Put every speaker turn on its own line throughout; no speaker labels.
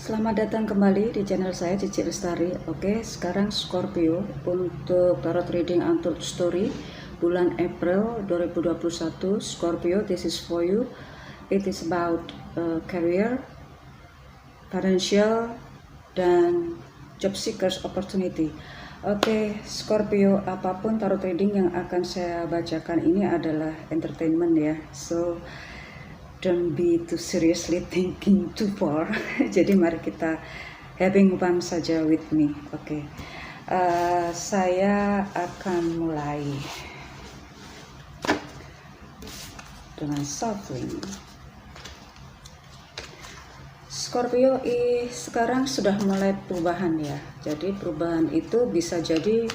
Selamat datang kembali di channel saya Cici Lestari. Oke, sekarang Scorpio untuk tarot reading Untold Story bulan April 2021. Scorpio, this is for you. It is about career, financial, dan job seekers opportunity. Oke, Scorpio, apapun tarot reading yang akan saya bacakan ini adalah entertainment ya. So don't be too seriously thinking too far. Jadi mari kita having fun saja with me. Oke. Saya akan mulai dengan softly. Scorpio sekarang sudah mulai perubahan ya. Jadi perubahan itu bisa jadi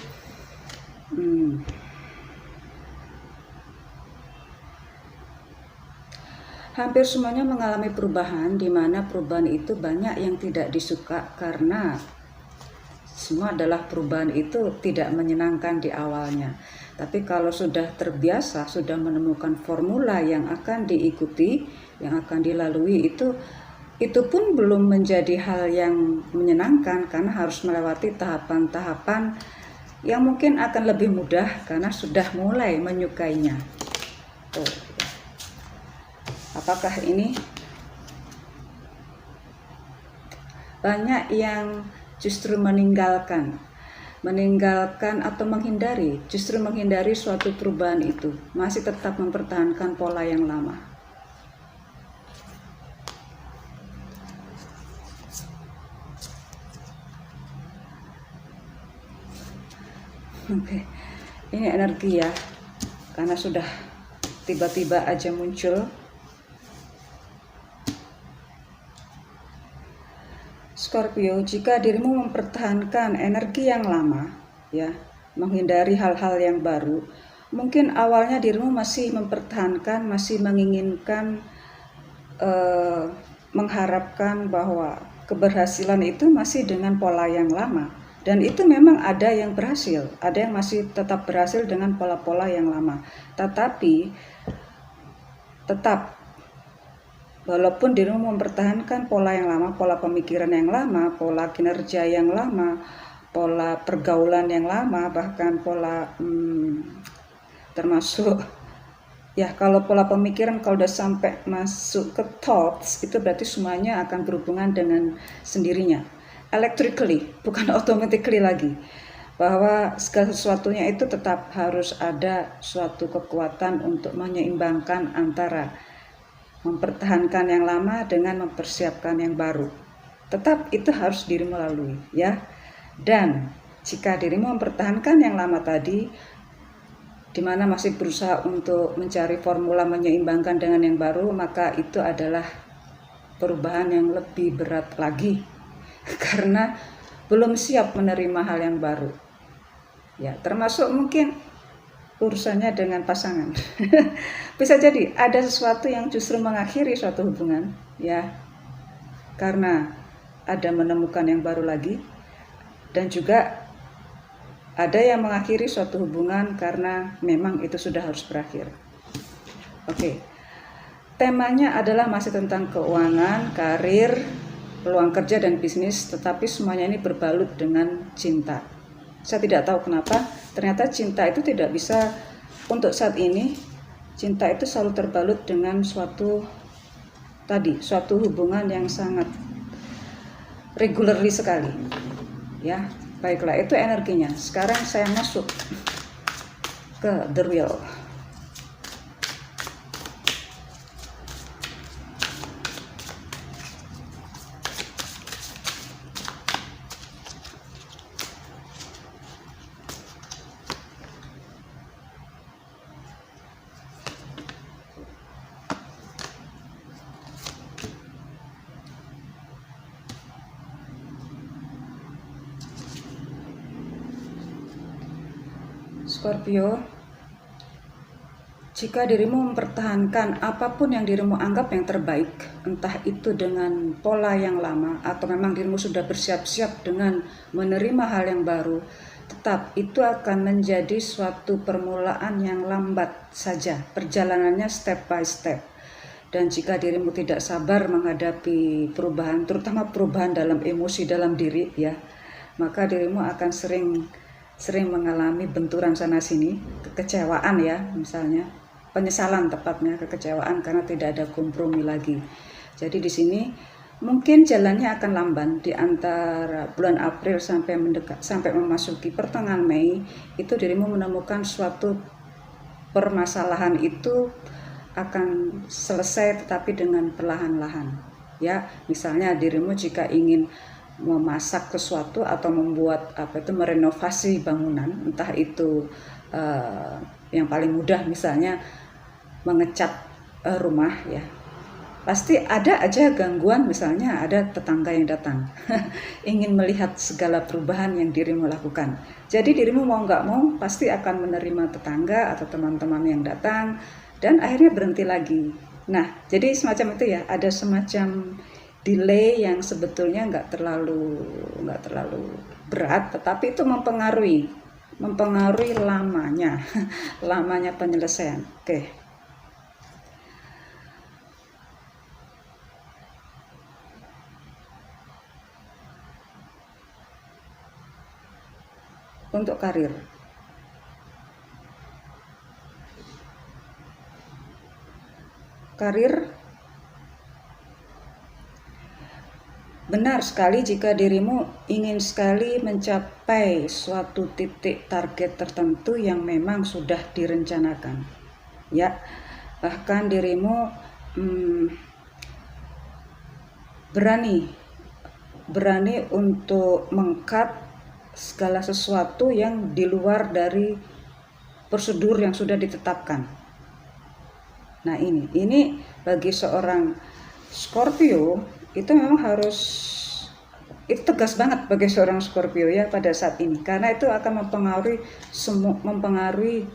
hampir semuanya mengalami perubahan, di mana perubahan itu banyak yang tidak disuka karena semua adalah perubahan itu tidak menyenangkan di awalnya. Tapi kalau sudah terbiasa, sudah menemukan formula yang akan diikuti, yang akan dilalui, itu pun belum menjadi hal yang menyenangkan karena harus melewati tahapan-tahapan yang mungkin akan lebih mudah karena sudah mulai menyukainya. Apakah ini banyak yang justru meninggalkan atau menghindari, justru menghindari suatu perubahan itu, masih tetap mempertahankan pola yang lama. Oke, ini energi ya, karena sudah tiba-tiba aja muncul. Scorpio, jika dirimu mempertahankan energi yang lama, ya, menghindari hal-hal yang baru, mungkin awalnya dirimu masih mempertahankan, masih menginginkan, mengharapkan bahwa keberhasilan itu masih dengan pola yang lama. Dan itu memang ada yang berhasil, ada yang masih tetap berhasil dengan pola-pola yang lama. Tetapi, tetap walaupun dirimu mempertahankan pola yang lama, pola pemikiran yang lama, pola kinerja yang lama, pola pergaulan yang lama, bahkan pola termasuk ya, kalau pola pemikiran kalau udah sampai masuk ke thoughts, itu berarti semuanya akan berhubungan dengan sendirinya, electrically, bukan automatically lagi, bahwa segala sesuatunya itu tetap harus ada suatu kekuatan untuk menyeimbangkan antara mempertahankan yang lama dengan mempersiapkan yang baru. Tetap itu harus dirimu lalui ya. Dan jika dirimu mempertahankan yang lama tadi, di mana masih berusaha untuk mencari formula menyeimbangkan dengan yang baru, maka itu adalah perubahan yang lebih berat lagi karena belum siap menerima hal yang baru. Ya, termasuk mungkin urusannya dengan pasangan. Bisa jadi ada sesuatu yang justru mengakhiri suatu hubungan ya, karena ada menemukan yang baru lagi, dan juga ada yang mengakhiri suatu hubungan karena memang itu sudah harus berakhir. Oke. Temanya adalah masih tentang keuangan, karir, peluang kerja dan bisnis, tetapi semuanya ini berbalut dengan cinta. Saya tidak tahu kenapa, ternyata cinta itu tidak bisa, untuk saat ini, cinta itu selalu terbalut dengan suatu hubungan yang sangat regularly sekali. Ya, baiklah, itu energinya. Sekarang saya masuk ke the real. Scorpio, jika dirimu mempertahankan apapun yang dirimu anggap yang terbaik, entah itu dengan pola yang lama atau memang dirimu sudah bersiap-siap dengan menerima hal yang baru, tetap itu akan menjadi suatu permulaan yang lambat saja, perjalanannya step by step. Dan jika dirimu tidak sabar menghadapi perubahan, terutama perubahan dalam emosi dalam diri ya, maka dirimu akan sering mengalami benturan sana sini, kekecewaan ya, misalnya penyesalan, tepatnya kekecewaan karena tidak ada kompromi lagi. Jadi di sini mungkin jalannya akan lamban di antara bulan April sampai memasuki pertengahan Mei. Itu dirimu menemukan suatu permasalahan itu akan selesai, tetapi dengan perlahan-lahan ya. Misalnya dirimu jika ingin memasak sesuatu atau membuat merenovasi bangunan, entah itu yang paling mudah misalnya mengecat rumah ya, pasti ada aja gangguan, misalnya ada tetangga yang datang ingin melihat segala perubahan yang dirimu lakukan. Jadi dirimu mau nggak mau pasti akan menerima tetangga atau teman-teman yang datang, dan akhirnya berhenti lagi. Nah, jadi semacam itu ya, ada semacam delay yang sebetulnya nggak terlalu berat, tetapi itu mempengaruhi lamanya penyelesaian. Oke. Untuk karir, benar sekali jika dirimu ingin sekali mencapai suatu titik target tertentu yang memang sudah direncanakan ya, bahkan dirimu berani untuk meng-cut segala sesuatu yang di luar dari prosedur yang sudah ditetapkan. Nah ini bagi seorang Scorpio itu memang itu tegas banget bagi seorang Scorpio ya pada saat ini, karena itu akan mempengaruhi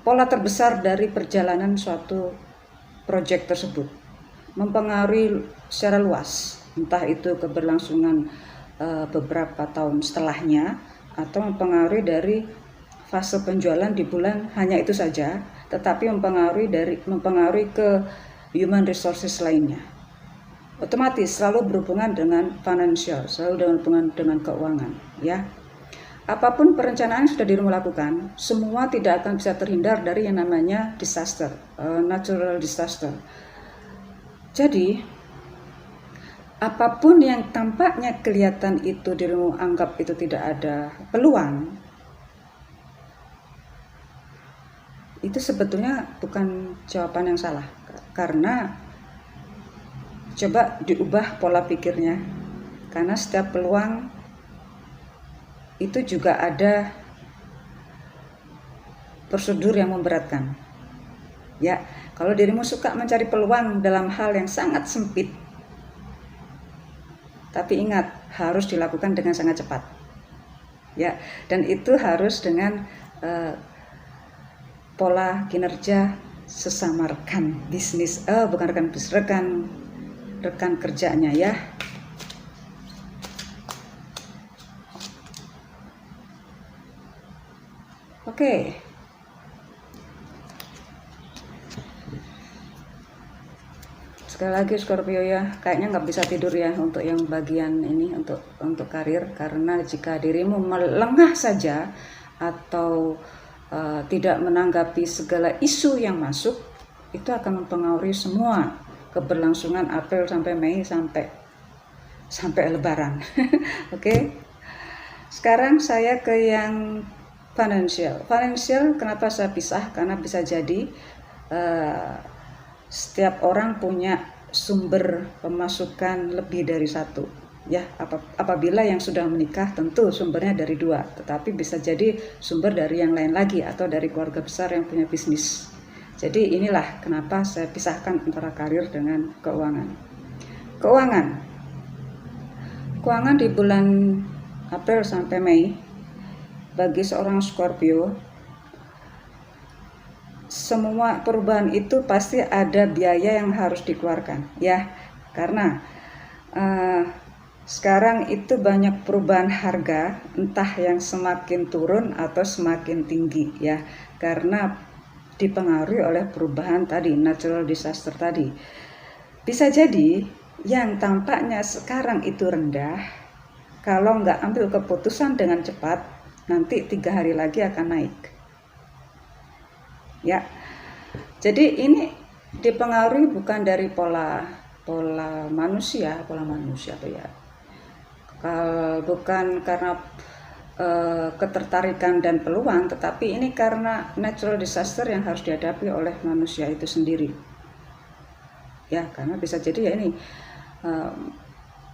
pola terbesar dari perjalanan suatu proyek tersebut, mempengaruhi secara luas, entah itu keberlangsungan beberapa tahun setelahnya, atau mempengaruhi dari fase penjualan di bulan hanya itu saja, tetapi mempengaruhi ke human resources lainnya. Otomatis selalu berhubungan dengan financial, selalu berhubungan dengan keuangan ya. Apapun perencanaan yang sudah dirimu lakukan, semua tidak akan bisa terhindar dari yang namanya disaster, natural disaster. Jadi apapun yang tampaknya kelihatan itu dirimu anggap itu tidak ada peluang, itu sebetulnya bukan jawaban yang salah, karena coba diubah pola pikirnya, karena setiap peluang itu juga ada prosedur yang memberatkan ya. Kalau dirimu suka mencari peluang dalam hal yang sangat sempit, tapi ingat harus dilakukan dengan sangat cepat ya, dan itu harus dengan pola kinerja sesama rekan bisnis, rekan kerjanya ya. Oke. Sekali lagi Scorpio ya, kayaknya nggak bisa tidur ya untuk yang bagian ini, untuk karir, karena jika dirimu melengah saja atau tidak menanggapi segala isu yang masuk, itu akan mempengaruhi semua keberlangsungan April sampai Mei sampai Lebaran. Oke. Sekarang saya ke yang financial. Kenapa saya pisah? Karena bisa jadi setiap orang punya sumber pemasukan lebih dari satu ya. Apabila yang sudah menikah tentu sumbernya dari dua, tetapi bisa jadi sumber dari yang lain lagi atau dari keluarga besar yang punya bisnis. Jadi inilah kenapa saya pisahkan antara karir dengan keuangan. Keuangan di bulan April sampai Mei bagi seorang Scorpio, semua perubahan itu pasti ada biaya yang harus dikeluarkan ya, karena sekarang itu banyak perubahan harga, entah yang semakin turun atau semakin tinggi ya, karena dipengaruhi oleh perubahan tadi, natural disaster tadi. Bisa jadi yang tampaknya sekarang itu rendah, kalau nggak ambil keputusan dengan cepat, nanti 3 hari lagi akan naik. Ya, jadi ini dipengaruhi bukan dari pola manusia apa ya? Bukan karena ketertarikan dan peluang, tetapi ini karena natural disaster yang harus dihadapi oleh manusia itu sendiri. Ya, karena bisa jadi ya ini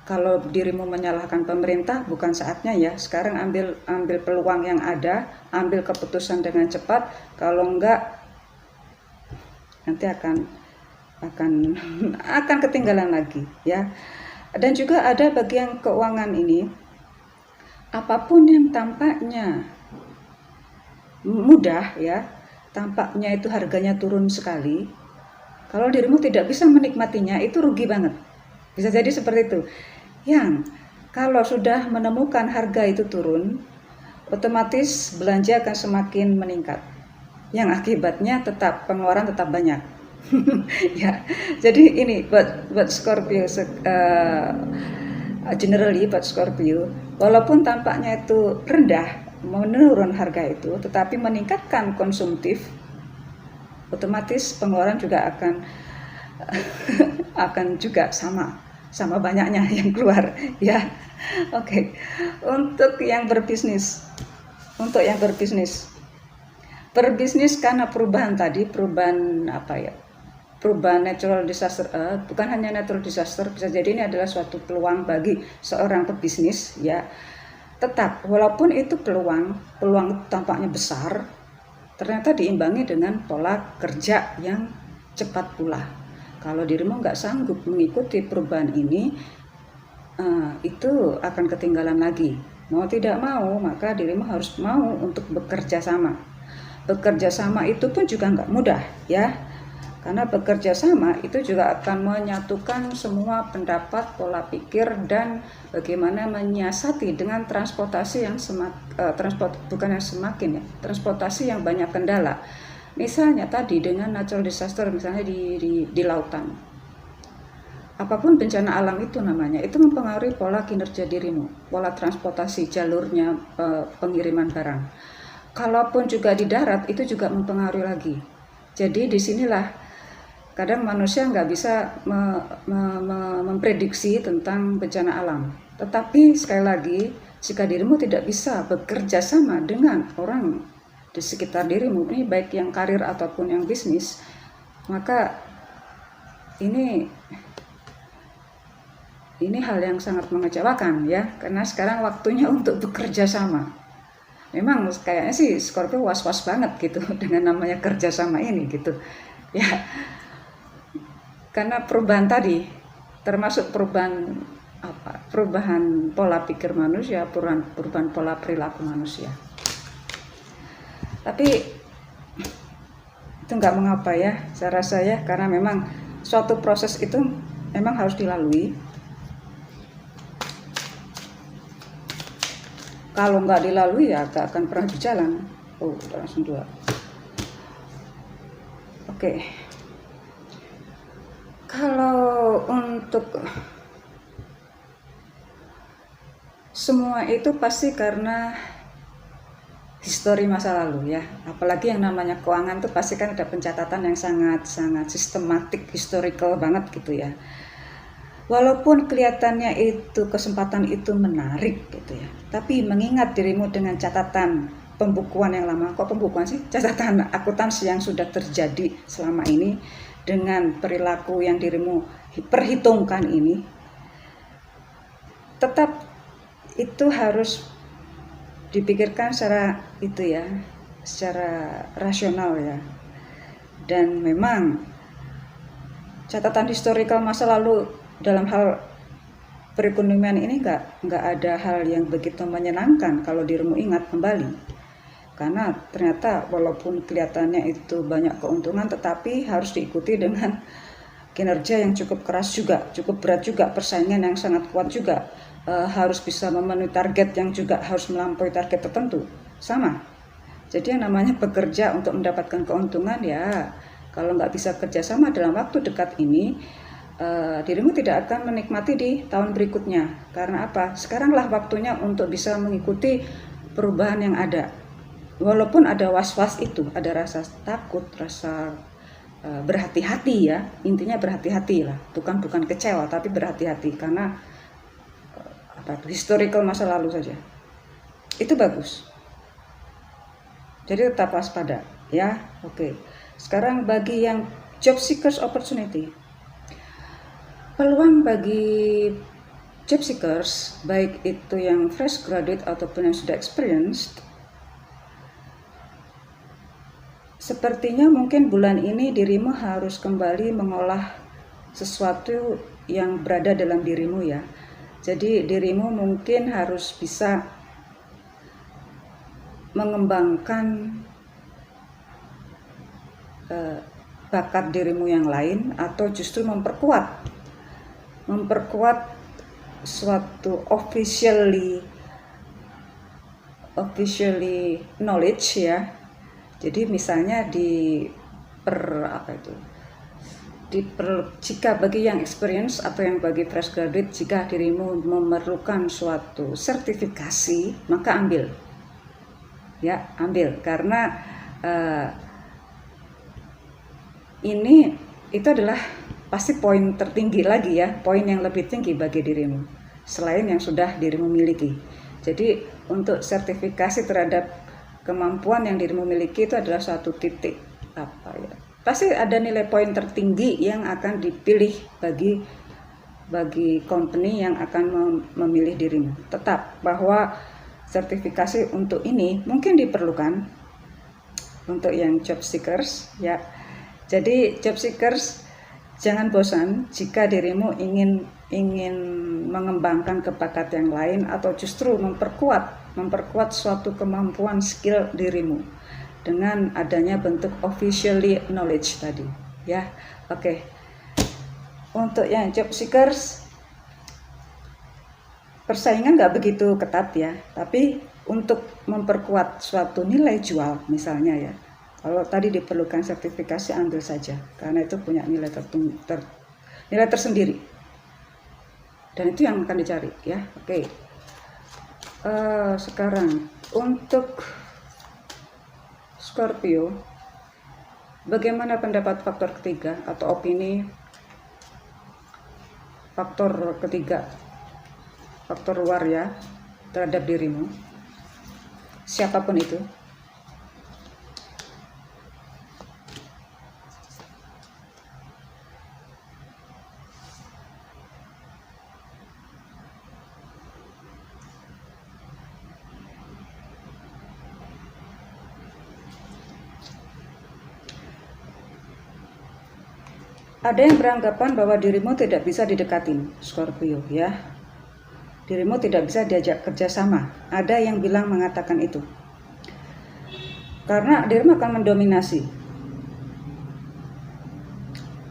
kalau dirimu menyalahkan pemerintah, bukan saatnya ya. Sekarang ambil peluang yang ada, ambil keputusan dengan cepat. Kalau enggak, nanti akan ketinggalan lagi ya. Dan juga ada bagian keuangan ini, apapun yang tampaknya mudah ya, tampaknya itu harganya turun sekali, kalau dirimu tidak bisa menikmatinya, itu rugi banget. Bisa jadi seperti itu. Yang kalau sudah menemukan harga itu turun, otomatis belanja akan semakin meningkat, yang akibatnya pengeluaran tetap banyak. Ya, jadi ini buat Scorpio, generally buat Scorpio, walaupun tampaknya itu rendah, menurun harga itu, tetapi meningkatkan konsumtif, otomatis pengeluaran juga akan juga sama banyaknya yang keluar ya. Oke. Untuk yang berbisnis, berbisnis karena perubahan tadi, perubahan natural disaster, bukan hanya natural disaster, bisa jadi ini adalah suatu peluang bagi seorang pebisnis ya. Tetap walaupun itu peluang tampaknya besar, ternyata diimbangi dengan pola kerja yang cepat pula. Kalau dirimu nggak sanggup mengikuti perubahan ini, itu akan ketinggalan lagi. Mau tidak mau, maka dirimu harus mau untuk bekerja sama. Bekerja sama itu pun juga nggak mudah ya, karena bekerja sama itu juga akan menyatukan semua pendapat, pola pikir, dan bagaimana menyiasati dengan transportasi yang transportasi yang banyak kendala. Misalnya tadi dengan natural disaster, misalnya di lautan, apapun bencana alam itu namanya, itu mempengaruhi pola kinerja dirimu, pola transportasi, jalurnya pengiriman barang. Kalaupun juga di darat, itu juga mempengaruhi lagi. Jadi disinilah kadang manusia nggak bisa memprediksi tentang bencana alam. Tetapi sekali lagi, jika dirimu tidak bisa bekerja sama dengan orang di sekitar dirimu, ini baik yang karir ataupun yang bisnis, maka ini hal yang sangat mengecewakan ya, karena sekarang waktunya untuk bekerja sama. Memang kayaknya sih Scorpio was-was banget gitu dengan namanya kerja sama ini gitu ya, karena perubahan tadi termasuk perubahan pola pikir manusia, perubahan pola perilaku manusia. Tapi itu nggak mengapa ya, saya rasa ya, karena memang suatu proses itu memang harus dilalui. Kalau nggak dilalui ya nggak akan pernah berjalan. Udah langsung 2. Oke. Kalau untuk semua itu pasti karena histori masa lalu ya, apalagi yang namanya keuangan tuh pasti kan ada pencatatan yang sangat sistematik, historical banget gitu ya. Walaupun kelihatannya itu kesempatan itu menarik gitu ya, tapi mengingat dirimu dengan catatan pembukuan yang lama, kok pembukuan sih, catatan akuntansi yang sudah terjadi selama ini, dengan perilaku yang dirimu perhitungkan ini, tetap itu harus dipikirkan secara rasional ya. Dan memang catatan historical masa lalu dalam hal perekonomian ini nggak ada hal yang begitu menyenangkan kalau dirimu ingat kembali, karena ternyata walaupun kelihatannya itu banyak keuntungan, tetapi harus diikuti dengan kinerja yang cukup keras juga, cukup berat juga, persaingan yang sangat kuat juga. Harus bisa memenuhi target yang juga harus melampaui target tertentu. Sama Jadi yang namanya bekerja untuk mendapatkan keuntungan ya, kalau nggak bisa kerjasama dalam waktu dekat ini, dirimu tidak akan menikmati di tahun berikutnya. Karena apa? Sekaranglah waktunya untuk bisa mengikuti perubahan yang ada. Walaupun ada was-was itu, ada rasa takut, rasa berhati-hati ya, intinya berhati-hati lah, bukan kecewa tapi berhati-hati karena historical masa lalu saja. Itu bagus. Jadi tetap waspada ya. Oke. Sekarang bagi yang job seekers opportunity. Peluang bagi job seekers, baik itu yang fresh graduate ataupun yang sudah experienced, sepertinya mungkin bulan ini dirimu harus kembali mengolah sesuatu yang berada dalam dirimu ya. Jadi dirimu mungkin harus bisa mengembangkan bakat dirimu yang lain, atau justru memperkuat suatu officially knowledge ya. Jadi misalnya jika bagi yang experience atau yang bagi fresh graduate, jika dirimu memerlukan suatu sertifikasi, maka ambil karena itu adalah pasti poin tertinggi lagi ya, poin yang lebih tinggi bagi dirimu selain yang sudah dirimu miliki. Jadi untuk sertifikasi terhadap kemampuan yang dirimu miliki itu adalah suatu titik pasti ada nilai poin tertinggi yang akan dipilih bagi company yang akan memilih dirimu. Tetap bahwa sertifikasi untuk ini mungkin diperlukan untuk yang job seekers ya. Jadi job seekers jangan bosan jika dirimu ingin mengembangkan bakat yang lain atau justru memperkuat suatu kemampuan skill dirimu dengan adanya bentuk officially knowledge tadi ya. Oke. Untuk yang job seekers persaingan nggak begitu ketat ya, tapi untuk memperkuat suatu nilai jual misalnya ya, kalau tadi diperlukan sertifikasi ambil saja karena itu punya nilai tersendiri dan itu yang akan dicari ya. Oke. Sekarang untuk Scorpio, bagaimana pendapat faktor ketiga atau opini faktor ketiga, faktor luar ya, terhadap dirimu, siapapun itu? Ada yang beranggapan bahwa dirimu tidak bisa didekatin, Scorpio ya. Dirimu tidak bisa diajak kerjasama. Ada yang mengatakan itu. Karena dirimu akan mendominasi.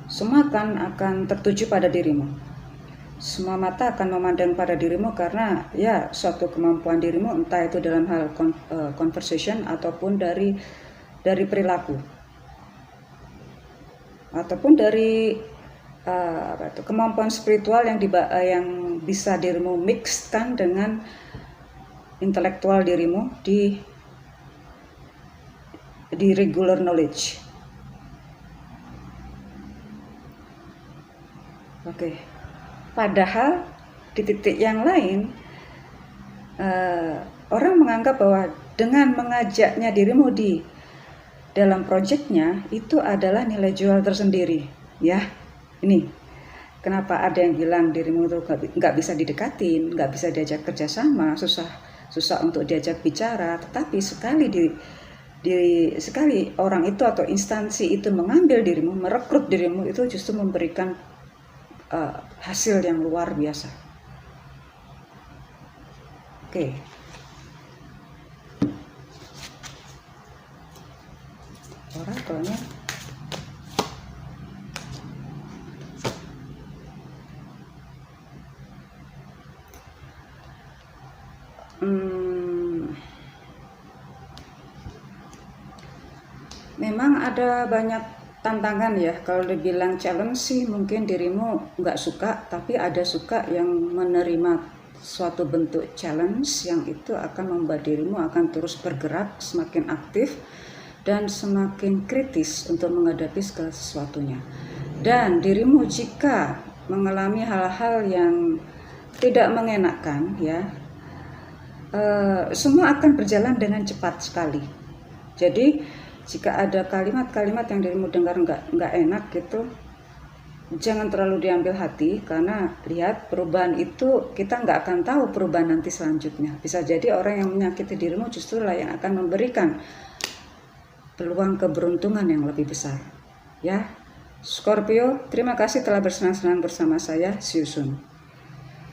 Semua akan tertuju pada dirimu. Semua mata akan memandang pada dirimu karena ya suatu kemampuan dirimu, entah itu dalam hal conversation ataupun dari perilaku. Ataupun dari kemampuan spiritual yang bisa dirimu mixkan dengan intelektual dirimu di regular knowledge. Oke. Padahal di titik yang lain orang menganggap bahwa dengan mengajaknya dirimu di dalam proyeknya itu adalah nilai jual tersendiri ya. Ini kenapa ada yang bilang dirimu itu nggak bisa didekatin, nggak bisa diajak kerjasama, susah untuk diajak bicara. Tetapi sekali orang itu atau instansi itu mengambil dirimu, merekrut dirimu, itu justru memberikan hasil yang luar biasa. Oke. Orakelnya Memang ada banyak tantangan ya. Kalau dibilang challenge sih mungkin dirimu nggak suka, tapi ada suka yang menerima suatu bentuk challenge yang itu akan membuat dirimu akan terus bergerak, semakin aktif dan semakin kritis untuk menghadapi segala sesuatunya. Dan dirimu jika mengalami hal-hal yang tidak mengenakan ya, semua akan berjalan dengan cepat sekali. Jadi jika ada kalimat-kalimat yang dirimu dengar nggak enak gitu, jangan terlalu diambil hati, karena lihat perubahan itu kita nggak akan tahu perubahan nanti selanjutnya. Bisa jadi orang yang menyakiti dirimu justru lah yang akan memberikan peluang keberuntungan yang lebih besar. Ya, Scorpio, terima kasih telah bersenang-senang bersama saya. See you soon.